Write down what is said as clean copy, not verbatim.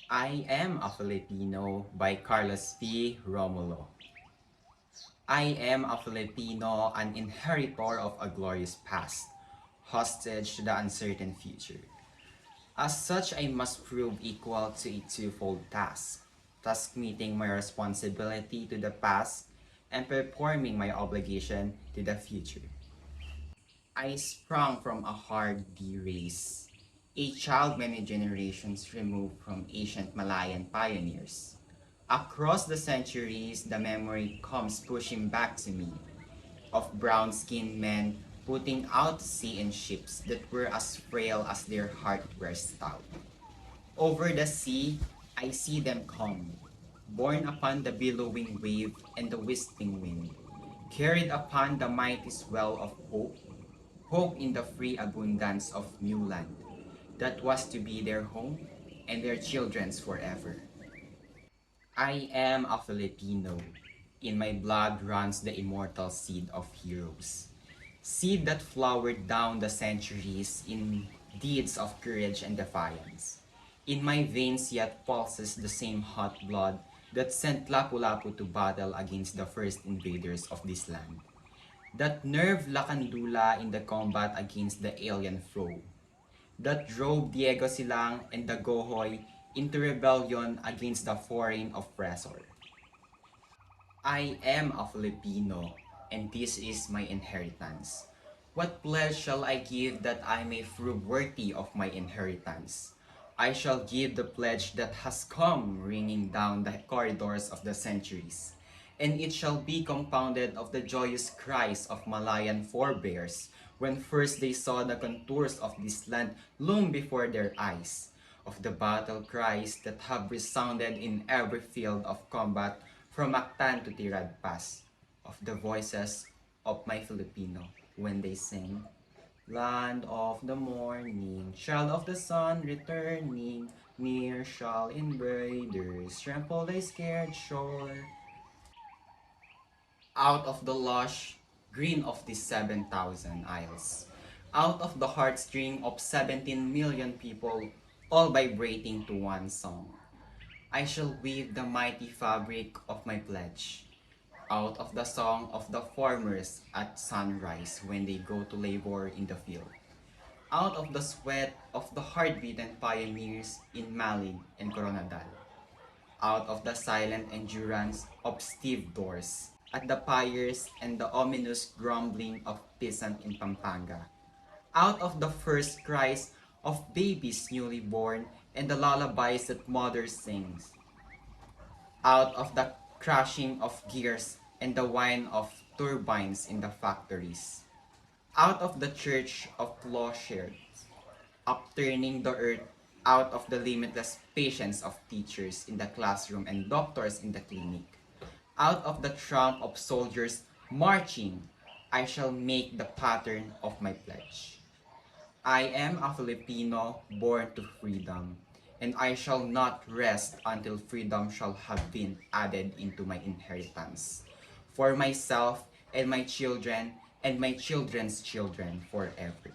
I Am a Filipino by Carlos V. Romulo. I am a Filipino, an inheritor of a glorious past, hostage to the uncertain future. As such, I must prove equal to a twofold task, meeting my responsibility to the past and performing my obligation to the future. I sprung from a hardy race, a child many generations removed from ancient Malayan pioneers. Across the centuries, the memory comes pushing back to me of brown-skinned men putting out to sea in ships that were as frail as their heart were stout. Over the sea, I see them come, borne upon the billowing wave and the whistling wind, carried upon the mighty swell of hope, hope in the free abundance of new land that was to be their home and their children's forever. I am a Filipino. In my blood runs the immortal seed of heroes. Seed that flowered down the centuries in deeds of courage and defiance. In my veins yet pulses the same hot blood that sent Lapu-Lapu to battle against the first invaders of this land. That nerve Lakandula in the combat against the alien foe. That drove Diego Silang and the Gohoy into rebellion against the foreign oppressor. I am a Filipino, and this is my inheritance. What pledge shall I give that I may prove worthy of my inheritance? I shall give the pledge that has come ringing down the corridors of the centuries, and it shall be compounded of the joyous cries of Malayan forebears when first they saw the contours of this land loom before their eyes, of the battle cries that have resounded in every field of combat from Mactan to Tirad Pass, of the voices of my Filipino when they sing, Land of the morning, child of the sun returning, near shall invaders trample thy scared shore. Out of the lush green of these 7,000 isles, out of the heartstring of 17 million people, all vibrating to one song, I shall weave the mighty fabric of my pledge, out of the song of the farmers at sunrise when they go to labor in the field, out of the sweat of the hard-beaten pioneers in Malig and Coronadal, out of the silent endurance of stevedores at the pyres and the ominous grumbling of peasant in Pampanga, out of the first cries of babies newly born and the lullabies that mother sings, out of the crashing of gears and the whine of turbines in the factories, out of the church of plowshares, upturning the earth, out of the limitless patience of teachers in the classroom and doctors in the clinic, out of the tramp of soldiers marching, I shall make the pattern of my pledge. I am a Filipino born to freedom, and I shall not rest until freedom shall have been added into my inheritance, for myself and my children and my children's children forever.